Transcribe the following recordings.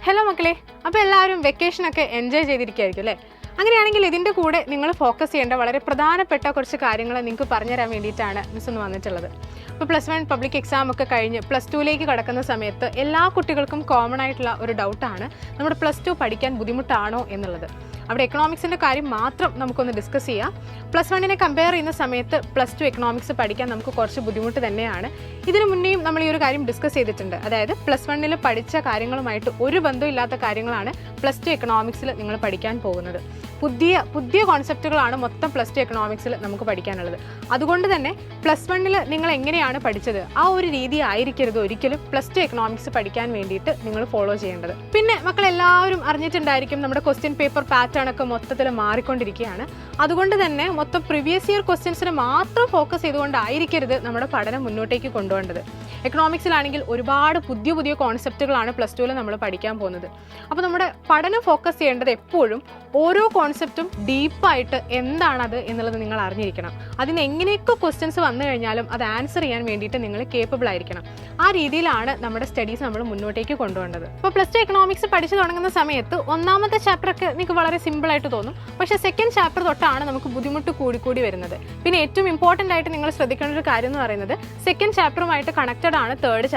Hello മക്കളെ, അപ്പോൾ എല്ലാവരും വെക്കേഷനൊക്കെ എൻജോയ് ചെയ്തിരിക്കുകയായിരിക്കും അല്ലേ? അങ്ങനെയാണെങ്കിൽ ഇതിൻ്റെ കൂടെ നിങ്ങൾ ഫോക്കസ് ചെയ്യേണ്ട വളരെ പ്രധാനപ്പെട്ട കുറച്ച് കാര്യങ്ങൾ നിങ്ങൾക്ക് പറഞ്ഞുതരാൻ വേണ്ടിയിട്ടാണ് മിസ് ഒന്ന് വന്നിട്ടുള്ളത്. ഇപ്പോൾ +1 പബ്ലിക് എക്സാം ഒക്കെ കഴിഞ്ഞ് +2ലേക്ക് കടക്കുന്ന സമയത്ത് എല്ലാ കുട്ടികൾക്കും കോമൺ ആയിട്ടുള്ള ഒരു ഡൗട്ടാണ് നമ്മുടെ +2 പഠിക്കാൻ ബുദ്ധിമുട്ടാണോ എന്നുള്ളത്. അവിടെ എക്കണോമിക്സിൻ്റെ കാര്യം മാത്രം നമുക്കൊന്ന് ഡിസ്കസ് ചെയ്യാം. +1നെ കമ്പയർ ചെയ്യുന്ന സമയത്ത് +2 എക്കണോമിക്സ് പഠിക്കാൻ നമുക്ക് കുറച്ച് ബുദ്ധിമുട്ട് തന്നെയാണ്. ഇതിനു മുന്നേയും നമ്മൾ ഈ ഒരു കാര്യം ഡിസ്കസ് ചെയ്തിട്ടുണ്ട്. അതായത് +1ൽ പഠിച്ച കാര്യങ്ങളുമായിട്ട് ഒരു ബന്ധമില്ലാത്ത കാര്യങ്ങളാണ് +2 എക്കണോമിക്സിൽ നിങ്ങൾ പഠിക്കാൻ പോകുന്നത്. പുതിയ കോൺസെപ്റ്റുകളാണ് മൊത്തം +2 എക്കണോമിക്സിൽ നമുക്ക് പഠിക്കാനുള്ളത്. അതുകൊണ്ട് തന്നെ +1ൽ നിങ്ങൾ എങ്ങനെയാണ് പഠിച്ചത് ആ ഒരു രീതി ആയിരിക്കരുത് ഒരിക്കലും +2 എക്കണോമിക്സ് പഠിക്കാൻ വേണ്ടിയിട്ട് നിങ്ങൾ ഫോളോ ചെയ്യേണ്ടത്. പിന്നെ മക്കളെല്ലാവരും അറിഞ്ഞിട്ടുണ്ടായിരിക്കും നമ്മുടെ ക്വസ്റ്റ്യൻ പേപ്പർ പാറ്റേൺ ഒക്കെ മൊത്തത്തിൽ മാറിക്കൊണ്ടിരിക്കുകയാണ്. അതുകൊണ്ട് തന്നെ മൊത്തം പ്രീവിയസ് ഇയർ ക്വസ്റ്റ്യൻസിന് മാത്രം ഫോക്കസ് ചെയ്തുകൊണ്ടായിരിക്കരുത് നമ്മുടെ പഠനം മുന്നോട്ടേക്ക് കൊണ്ടുപോകേണ്ടത്. എക്കണോമിക്സിലാണെങ്കിൽ ഒരുപാട് പുതിയ കോൺസെപ്റ്റുകളാണ് +2ൽ നമ്മൾ പഠിക്കാൻ പോകുന്നത്. അപ്പോൾ നമ്മുടെ പഠനം ഫോക്കസ് ചെയ്യേണ്ടത് എപ്പോഴും ഓരോ കോൺസെപ്റ്റും ഡീപ്പായിട്ട് എന്താണത് എന്നുള്ളത് നിങ്ങൾ അറിഞ്ഞിരിക്കണം. അതിന് എങ്ങനെയൊക്കെ ക്വസ്റ്റ്യൻസ് വന്നു കഴിഞ്ഞാലും അത് ആൻസർ ചെയ്യാൻ വേണ്ടിയിട്ട് നിങ്ങൾ കേപ്പബിൾ ആയിരിക്കണം. ആ രീതിയിലാണ് നമ്മുടെ സ്റ്റഡീസ് നമ്മൾ മുന്നോട്ടേക്ക് കൊണ്ടുപോകേണ്ടത്. ഇപ്പോൾ +2 എക്കണോമിക്സ് പഠിച്ചു തുടങ്ങുന്ന സമയത്ത് ഒന്നാമത്തെ ചാപ്റ്ററൊക്കെ നിങ്ങൾക്ക് വളരെ സിമ്പിളായിട്ട് തോന്നും. പക്ഷേ സെക്കൻഡ് ചാപ്റ്റർ തൊട്ടാണ് നമുക്ക് ബുദ്ധിമുട്ട് കൂടി വരുന്നത്. പിന്നെ ഏറ്റവും ഇമ്പോർട്ടൻ്റ് ആയിട്ട് നിങ്ങൾ ശ്രദ്ധിക്കേണ്ട ഒരു കാര്യം എന്ന് പറയുന്നത് സെക്കൻഡ് ചാപ്റ്ററുമായിട്ട് കണക്റ്റഡ് ആണ് തേർഡ്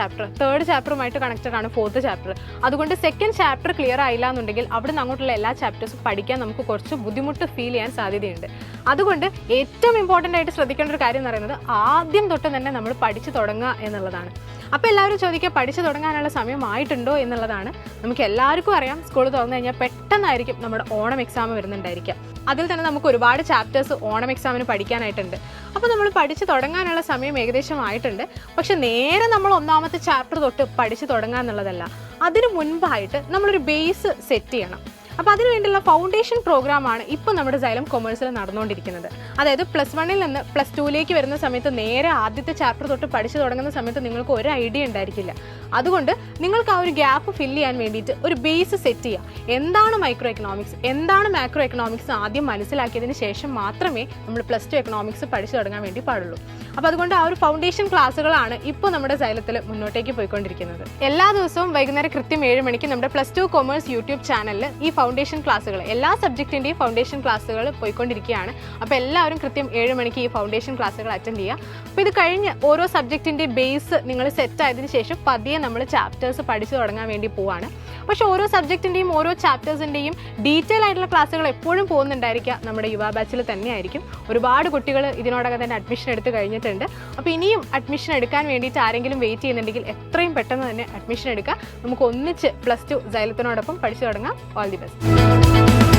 ചാപ്റ്ററുമായിട്ട് കണക്റ്റഡ് ആണ് ഫോർത്ത് ചാപ്റ്റർ. അതുകൊണ്ട് സെക്കൻഡ് ചാപ്റ്റർ ക്ലിയർ ആയില്ല എന്നുണ്ടെങ്കിൽ അവിടെ നിന്ന് അങ്ങോട്ടുള്ള എല്ലാ ചാപ്റ്റേഴ്സും പഠിക്കാൻ നമുക്ക് കുറച്ച് ബുദ്ധിമുട്ട് ഫീൽ ചെയ്യാൻ സാധ്യതയുണ്ട്. അതുകൊണ്ട് ഏറ്റവും ഇമ്പോർട്ടൻ്റ് ആയിട്ട് ശ്രദ്ധിക്കേണ്ട ഒരു കാര്യം എന്ന് പറയുന്നത് ആദ്യം തൊട്ട് തന്നെ നമ്മൾ പഠിച്ചു തുടങ്ങുക എന്നുള്ളതാണ്. അപ്പോൾ എല്ലാവരും ചോദിക്കുക പഠിച്ചു തുടങ്ങാനുള്ള സമയമായിട്ടുണ്ടോ എന്നുള്ളതാണ്. നമുക്ക് എല്ലാവർക്കും അറിയാം, സ്കൂൾ തുറന്നു കഴിഞ്ഞാൽ പെട്ടെന്നായിരിക്കും നമ്മുടെ ഓണം എക്സാം വരുന്നുണ്ടായിരിക്കുക. അതിൽ തന്നെ നമുക്ക് ഒരുപാട് ചാപ്റ്റേഴ്സ് ഓണം എക്സാമിന് പഠിക്കാനായിട്ടുണ്ട്. അപ്പോൾ നമ്മൾ പഠിച്ചു തുടങ്ങാനുള്ള സമയം ഏകദേശം ആയിട്ടുണ്ട്. പക്ഷെ നേരെ നമ്മൾ ഒന്നാമത്തെ ചാപ്റ്റർ തൊട്ട് പഠിച്ചു തുടങ്ങുക എന്നുള്ളതല്ല. അതിനു മുൻപായിട്ട് നമ്മളൊരു ബേസ് സെറ്റ് ചെയ്യണം. അപ്പോൾ അതിനു വേണ്ടിയുള്ള ഫൗണ്ടേഷൻ പ്രോഗ്രാമാണ് ഇപ്പോൾ നമ്മുടെ സൈലം കൊമേഴ്സിൽ നടന്നുകൊണ്ടിരിക്കുന്നത്. അതായത് +1ൽ നിന്ന് +2ലേക്ക് വരുന്ന സമയത്ത് നേരെ ആദ്യത്തെ ചാപ്റ്റർ തൊട്ട് പഠിച്ചു തുടങ്ങുന്ന സമയത്ത് നിങ്ങൾക്ക് ഒരു ഐഡിയ ഉണ്ടായിരിക്കില്ല. അതുകൊണ്ട് നിങ്ങൾക്ക് ആ ഒരു ഗ്യാപ്പ് ഫില്ല് ചെയ്യാൻ വേണ്ടിയിട്ട് ഒരു ബേസ് സെറ്റ് ചെയ്യുക. എന്താണ് മൈക്രോ എക്കണോമിക്സ്, എന്താണ് മാക്രോ എക്കണോമിക്സ് ആദ്യം മനസ്സിലാക്കിയതിന് ശേഷം മാത്രമേ നമ്മൾ +2 എക്കണോമിക്സ് പഠിച്ചു തുടങ്ങാൻ വേണ്ടി പാടുള്ളൂ. അപ്പോൾ അതുകൊണ്ട് ആ ഒരു ഫൗണ്ടേഷൻ ക്ലാസ്സുകളാണ് ഇപ്പോൾ നമ്മുടെ സൈലത്തിൽ മുന്നോട്ടേക്ക് പോയിക്കൊണ്ടിരിക്കുന്നത്. എല്ലാ ദിവസവും വൈകുന്നേരം കൃത്യം 7 മണിക്ക് നമ്മുടെ +2 കൊമേഴ്സ് യൂട്യൂബ് ചാനലിൽ ഈ ഫൗണ്ടേഷൻ ക്ലാസ്സുകൾ എല്ലാ സബ്ജക്റ്റിൻ്റെയും ഫൗണ്ടേഷൻ ക്ലാസ്സുകൾ പോയിക്കൊണ്ടിരിക്കുകയാണ്. അപ്പോൾ എല്ലാവരും കൃത്യം 7 മണിക്ക് ഈ ഫൗണ്ടേഷൻ ക്ലാസ്സുകൾ അറ്റൻഡ് ചെയ്യുക. അപ്പോൾ ഇത് കഴിഞ്ഞ് ഓരോ സബ്ജക്റ്റിൻ്റെ ബേസ് നിങ്ങൾ സെറ്റ് ആയതിനു ശേഷം പതിയെ നമ്മൾ ചാപ്റ്റേഴ്സ് പഠിച്ചു തുടങ്ങാൻ വേണ്ടി പോവാണ്. പക്ഷേ ഓരോ സബ്ജക്റ്റിൻ്റെയും ഓരോ ചാപ്റ്റേഴ്സിൻ്റെയും ഡീറ്റെയിൽ ആയിട്ടുള്ള ക്ലാസ്സുകൾ എപ്പോഴും പോകുന്നുണ്ടായിരിക്കുക നമ്മുടെ യുവ ബാച്ചിൽ തന്നെയായിരിക്കും. ഒരുപാട് കുട്ടികൾ ഇതിനോടകം തന്നെ അഡ്മിഷൻ എടുത്ത് കഴിഞ്ഞിട്ടുണ്ട്. അപ്പോൾ ഇനിയും അഡ്മിഷൻ എടുക്കാൻ വേണ്ടിയിട്ട് ആരെങ്കിലും വെയിറ്റ് ചെയ്യുന്നുണ്ടെങ്കിൽ എത്രയും പെട്ടെന്ന് തന്നെ അഡ്മിഷൻ എടുക്കുക. നമുക്ക് ഒന്നിച്ച് +2 സൈലത്തിനോടൊപ്പം പഠിച്ചു തുടങ്ങാം. All the best.